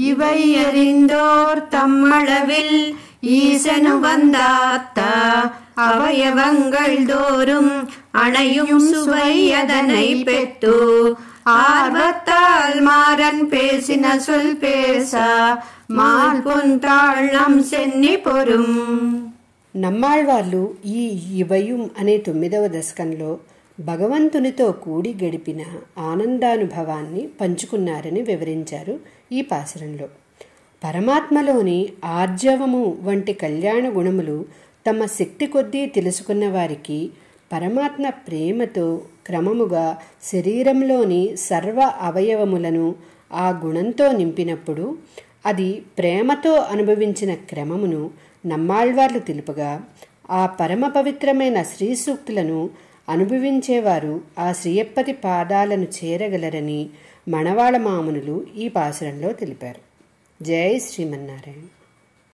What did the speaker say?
இவை அறிந்தோர் தம்மளவில் ஈசனு வந்தாத்த அவயவங்கள் தோறும் அணையும் சுவை அதனை பெற்று ஆர்வத்தால் மாறன் பேசின சொல் பேசா మాల్ పొంతాళం సెన్ని పొరుం. నమ్మాళ్వార్లు ఈ ఇవయుం అనే 9వ దశకంలో భగవంతునితో కూడి గడిపిన ఆనందానుభవాన్ని పంచుకున్నారని వివరించారు ఈ పాసురంలో. పరమాత్మలోని ఆర్జవము వంటి కళ్యాణ గుణములు తమ శక్తి కొద్దీ తెలుసుకున్న వారికి పరమాత్మ ప్రేమతో క్రమముగా శరీరంలోని సర్వ అవయవములను ఆ గుణంతో నింపినప్పుడు అది ప్రేమతో అనుభవించిన క్రమమును నమ్మాళ్వార్లు తెలుపగా, ఆ పరమ పవిత్రమైన శ్రీ సూక్తులను అనుభవించేవారు ఆ శ్రీయప్పతి పాదాలను చేరగలరని మణవాళ మామునులు ఈ పాసురంలో తెలిపారు. జై శ్రీమన్నారాయణ.